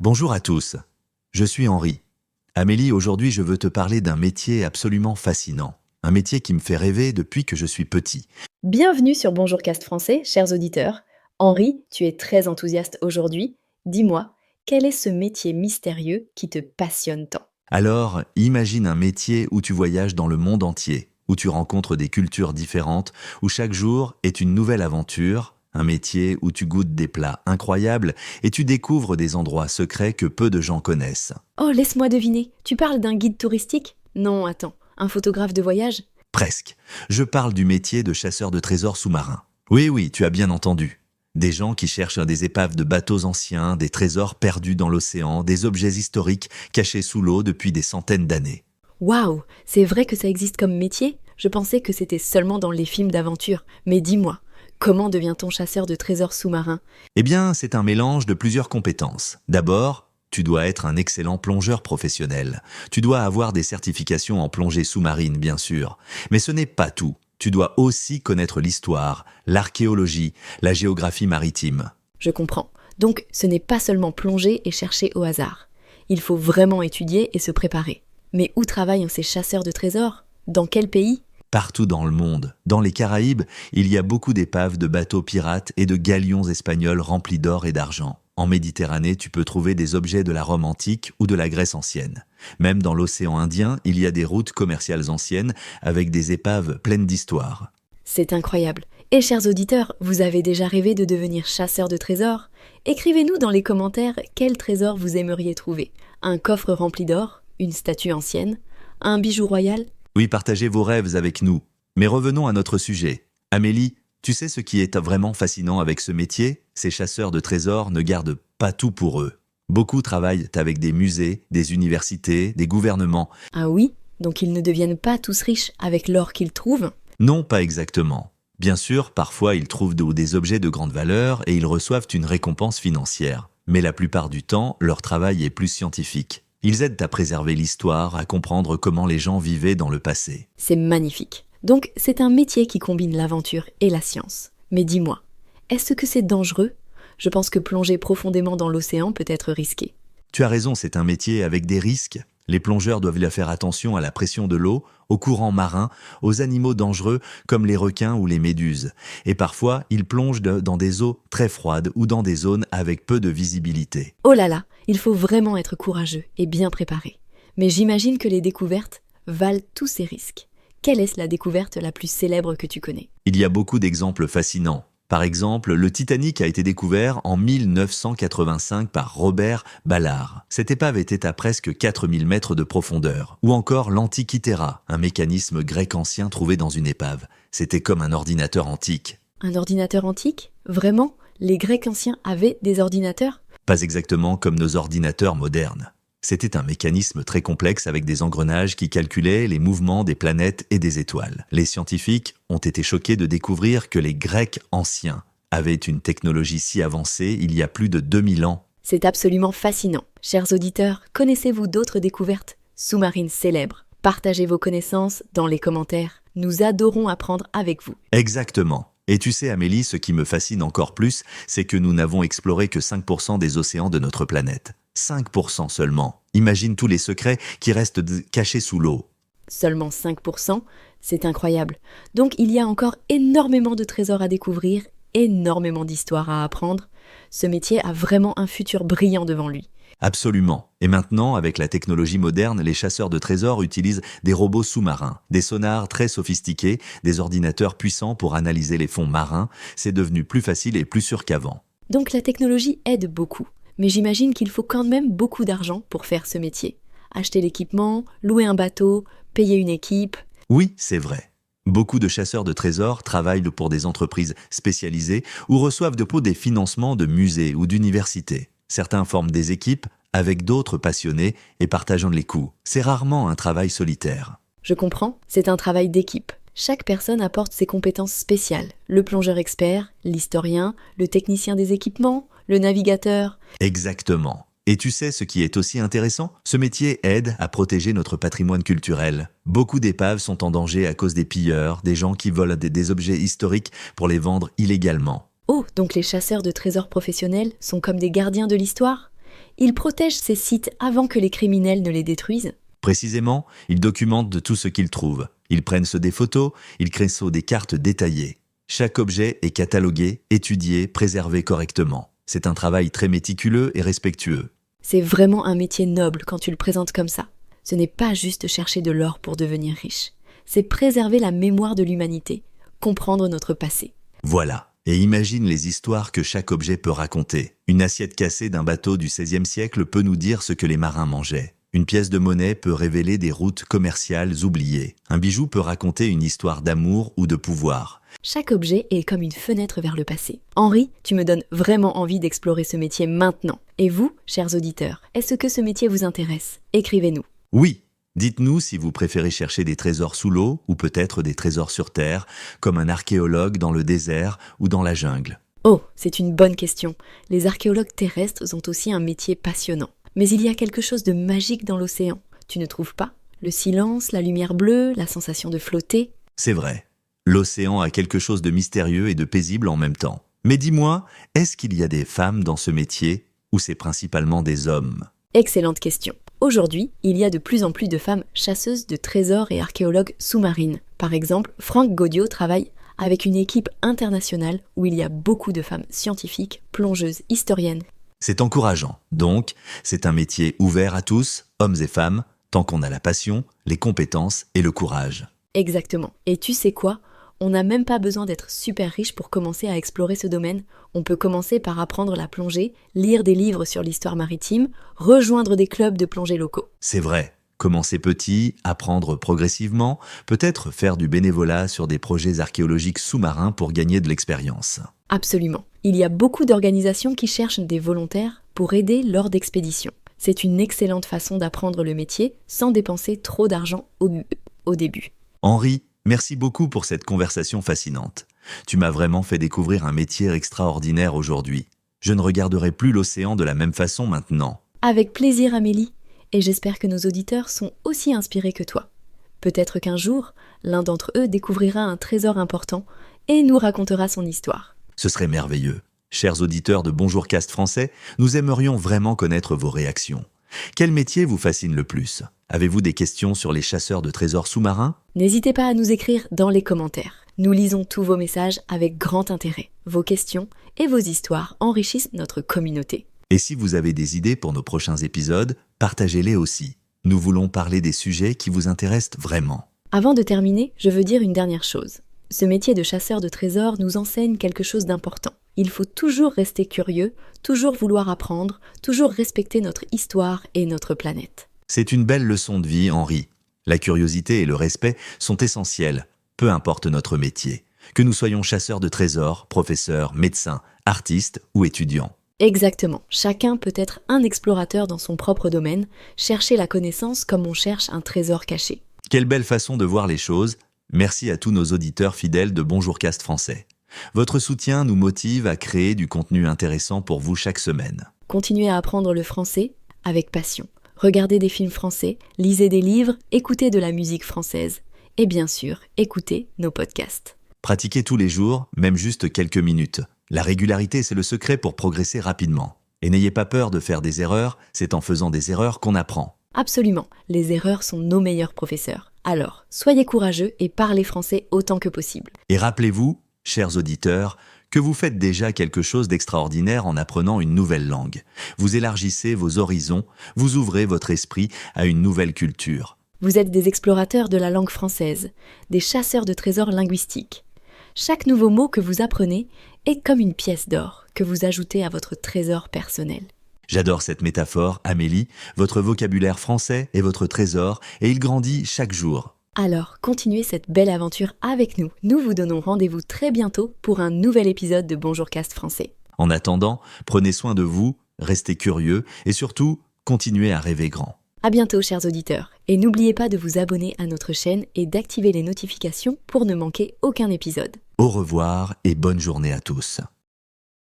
Bonjour à tous, je suis Henri. Amélie, aujourd'hui je veux te parler d'un métier absolument fascinant. Un métier qui me fait rêver depuis que je suis petit. Bienvenue sur Bonjour Cast Français, chers auditeurs. Henri, tu es très enthousiaste aujourd'hui. Dis-moi, quel est ce métier mystérieux qui te passionne tant? Alors, imagine un métier où tu voyages dans le monde entier, où tu rencontres des cultures différentes, où chaque jour est une nouvelle aventure, un métier où tu goûtes des plats incroyables et tu découvres des endroits secrets que peu de gens connaissent. Oh, laisse-moi deviner, tu parles d'un guide touristique? Non, attends, un photographe de voyage? Presque. Je parle du métier de chasseur de trésors sous-marins. Oui, oui, tu as bien entendu. Des gens qui cherchent des épaves de bateaux anciens, des trésors perdus dans l'océan, des objets historiques cachés sous l'eau depuis des centaines d'années. Waouh, c'est vrai que ça existe comme métier? Je pensais que c'était seulement dans les films d'aventure. Mais dis-moi, comment devient-on chasseur de trésors sous-marins? Eh bien, c'est un mélange de plusieurs compétences. D'abord, tu dois être un excellent plongeur professionnel. Tu dois avoir des certifications en plongée sous-marine, bien sûr. Mais ce n'est pas tout. Tu dois aussi connaître l'histoire, l'archéologie, la géographie maritime. Je comprends. Donc, ce n'est pas seulement plonger et chercher au hasard. Il faut vraiment étudier et se préparer. Mais où travaillent ces chasseurs de trésors? Dans quel pays? Partout dans le monde, dans les Caraïbes, il y a beaucoup d'épaves de bateaux pirates et de galions espagnols remplis d'or et d'argent. En Méditerranée, tu peux trouver des objets de la Rome antique ou de la Grèce ancienne. Même dans l'océan Indien, il y a des routes commerciales anciennes avec des épaves pleines d'histoire. C'est incroyable. Et chers auditeurs, vous avez déjà rêvé de devenir chasseur de trésors? Écrivez-nous dans les commentaires quel trésor vous aimeriez trouver. Un coffre rempli d'or? Une statue ancienne? Un bijou royal? Oui, partagez vos rêves avec nous. Mais revenons à notre sujet. Amélie, tu sais ce qui est vraiment fascinant avec ce métier? Ces chasseurs de trésors ne gardent pas tout pour eux. Beaucoup travaillent avec des musées, des universités, des gouvernements. Ah oui? Donc ils ne deviennent pas tous riches avec l'or qu'ils trouvent? Non, pas exactement. Bien sûr, parfois ils trouvent des objets de grande valeur et ils reçoivent une récompense financière. Mais la plupart du temps, leur travail est plus scientifique. Ils aident à préserver l'histoire, à comprendre comment les gens vivaient dans le passé. C'est magnifique. Donc c'est un métier qui combine l'aventure et la science. Mais dis-moi, est-ce que c'est dangereux? Je pense que plonger profondément dans l'océan peut être risqué. Tu as raison, c'est un métier avec des risques. Les plongeurs doivent faire attention à la pression de l'eau, aux courants marins, aux animaux dangereux comme les requins ou les méduses. Et parfois, ils plongent dans des eaux très froides ou dans des zones avec peu de visibilité. Oh là là, il faut vraiment être courageux et bien préparé. Mais j'imagine que les découvertes valent tous ces risques. Quelle est la découverte la plus célèbre que tu connais? Il y a beaucoup d'exemples fascinants. Par exemple, le Titanic a été découvert en 1985 par Robert Ballard. Cette épave était à presque 4000 mètres de profondeur. Ou encore l'Antikythera, un mécanisme grec ancien trouvé dans une épave. C'était comme un ordinateur antique. Un ordinateur antique? Vraiment? Les Grecs anciens avaient des ordinateurs? Pas exactement comme nos ordinateurs modernes. C'était un mécanisme très complexe avec des engrenages qui calculaient les mouvements des planètes et des étoiles. Les scientifiques ont été choqués de découvrir que les Grecs anciens avaient une technologie si avancée il y a plus de 2000 ans. C'est absolument fascinant. Chers auditeurs, connaissez-vous d'autres découvertes sous-marines célèbres? Partagez vos connaissances dans les commentaires. Nous adorons apprendre avec vous. Exactement. Et tu sais Amélie, ce qui me fascine encore plus, c'est que nous n'avons exploré que 5% des océans de notre planète. 5% seulement. Imagine tous les secrets qui restent cachés sous l'eau. Seulement 5%, c'est incroyable. Donc il y a encore énormément de trésors à découvrir, énormément d'histoires à apprendre. Ce métier a vraiment un futur brillant devant lui. Absolument. Et maintenant, avec la technologie moderne, les chasseurs de trésors utilisent des robots sous-marins, des sonars très sophistiqués, des ordinateurs puissants pour analyser les fonds marins. C'est devenu plus facile et plus sûr qu'avant. Donc la technologie aide beaucoup. Mais j'imagine qu'il faut quand même beaucoup d'argent pour faire ce métier. Acheter l'équipement, louer un bateau, payer une équipe. Oui, c'est vrai. Beaucoup de chasseurs de trésors travaillent pour des entreprises spécialisées ou reçoivent des financements de musées ou d'universités. Certains forment des équipes avec d'autres passionnés et partageant les coûts. C'est rarement un travail solitaire. Je comprends, c'est un travail d'équipe. Chaque personne apporte ses compétences spéciales. Le plongeur expert, l'historien, le technicien des équipements, le navigateur. Exactement. Et tu sais ce qui est aussi intéressant? Ce métier aide à protéger notre patrimoine culturel. Beaucoup d'épaves sont en danger à cause des pilleurs, des gens qui volent des objets historiques pour les vendre illégalement. Oh, donc les chasseurs de trésors professionnels sont comme des gardiens de l'histoire? Il protège ces sites avant que les criminels ne les détruisent. Précisément, ils documentent de tout ce qu'ils trouvent. Ils prennent des photos, ils créent des cartes détaillées. Chaque objet est catalogué, étudié, préservé correctement. C'est un travail très méticuleux et respectueux. C'est vraiment un métier noble quand tu le présentes comme ça. Ce n'est pas juste chercher de l'or pour devenir riche. C'est préserver la mémoire de l'humanité, comprendre notre passé. Voilà. Et imagine les histoires que chaque objet peut raconter. Une assiette cassée d'un bateau du XVIe siècle peut nous dire ce que les marins mangeaient. Une pièce de monnaie peut révéler des routes commerciales oubliées. Un bijou peut raconter une histoire d'amour ou de pouvoir. Chaque objet est comme une fenêtre vers le passé. Henri, tu me donnes vraiment envie d'explorer ce métier maintenant. Et vous, chers auditeurs, est-ce que ce métier vous intéresse? Écrivez-nous. Oui, dites-nous si vous préférez chercher des trésors sous l'eau ou peut-être des trésors sur terre, comme un archéologue dans le désert ou dans la jungle. Oh, c'est une bonne question. Les archéologues terrestres ont aussi un métier passionnant. Mais il y a quelque chose de magique dans l'océan, tu ne trouves pas? Le silence, la lumière bleue, la sensation de flotter. C'est vrai. L'océan a quelque chose de mystérieux et de paisible en même temps. Mais dis-moi, est-ce qu'il y a des femmes dans ce métier ou c'est principalement des hommes? Excellente question. Aujourd'hui, il y a de plus en plus de femmes chasseuses de trésors et archéologues sous-marines. Par exemple, Franck Gaudio travaille avec une équipe internationale où il y a beaucoup de femmes scientifiques, plongeuses, historiennes. C'est encourageant. Donc, c'est un métier ouvert à tous, hommes et femmes, tant qu'on a la passion, les compétences et le courage. Exactement. Et tu sais quoi? On n'a même pas besoin d'être super riche pour commencer à explorer ce domaine. On peut commencer par apprendre la plongée, lire des livres sur l'histoire maritime, rejoindre des clubs de plongée locaux. C'est vrai. Commencer petit, apprendre progressivement, peut-être faire du bénévolat sur des projets archéologiques sous-marins pour gagner de l'expérience. Absolument. Il y a beaucoup d'organisations qui cherchent des volontaires pour aider lors d'expéditions. C'est une excellente façon d'apprendre le métier sans dépenser trop d'argent au début. Henri, merci beaucoup pour cette conversation fascinante. Tu m'as vraiment fait découvrir un métier extraordinaire aujourd'hui. Je ne regarderai plus l'océan de la même façon maintenant. Avec plaisir, Amélie. Et j'espère que nos auditeurs sont aussi inspirés que toi. Peut-être qu'un jour, l'un d'entre eux découvrira un trésor important et nous racontera son histoire. Ce serait merveilleux. Chers auditeurs de Bonjour Cast Français, nous aimerions vraiment connaître vos réactions. Quel métier vous fascine le plus? Avez-vous des questions sur les chasseurs de trésors sous-marins? N'hésitez pas à nous écrire dans les commentaires. Nous lisons tous vos messages avec grand intérêt. Vos questions et vos histoires enrichissent notre communauté. Et si vous avez des idées pour nos prochains épisodes, partagez-les aussi. Nous voulons parler des sujets qui vous intéressent vraiment. Avant de terminer, je veux dire une dernière chose. Ce métier de chasseur de trésors nous enseigne quelque chose d'important. Il faut toujours rester curieux, toujours vouloir apprendre, toujours respecter notre histoire et notre planète. C'est une belle leçon de vie, Henri. La curiosité et le respect sont essentiels, peu importe notre métier. Que nous soyons chasseurs de trésors, professeurs, médecins, artistes ou étudiants. Exactement. Chacun peut être un explorateur dans son propre domaine, chercher la connaissance comme on cherche un trésor caché. Quelle belle façon de voir les choses. Merci à tous nos auditeurs fidèles de Bonjour Cast Français. Votre soutien nous motive à créer du contenu intéressant pour vous chaque semaine. Continuez à apprendre le français avec passion. Regardez des films français, lisez des livres, écoutez de la musique française. Et bien sûr, écoutez nos podcasts. Pratiquez tous les jours, même juste quelques minutes. La régularité, c'est le secret pour progresser rapidement. Et n'ayez pas peur de faire des erreurs, c'est en faisant des erreurs qu'on apprend. Absolument, les erreurs sont nos meilleurs professeurs. Alors, soyez courageux et parlez français autant que possible. Et rappelez-vous, chers auditeurs, que vous faites déjà quelque chose d'extraordinaire en apprenant une nouvelle langue. Vous élargissez vos horizons, vous ouvrez votre esprit à une nouvelle culture. Vous êtes des explorateurs de la langue française, des chasseurs de trésors linguistiques. Chaque nouveau mot que vous apprenez est comme une pièce d'or que vous ajoutez à votre trésor personnel. J'adore cette métaphore, Amélie. Votre vocabulaire français est votre trésor et il grandit chaque jour. Alors, continuez cette belle aventure avec nous. Nous vous donnons rendez-vous très bientôt pour un nouvel épisode de Bonjour Cast Français. En attendant, prenez soin de vous, restez curieux et surtout, continuez à rêver grand. À bientôt, chers auditeurs. Et n'oubliez pas de vous abonner à notre chaîne et d'activer les notifications pour ne manquer aucun épisode. Au revoir et bonne journée à tous.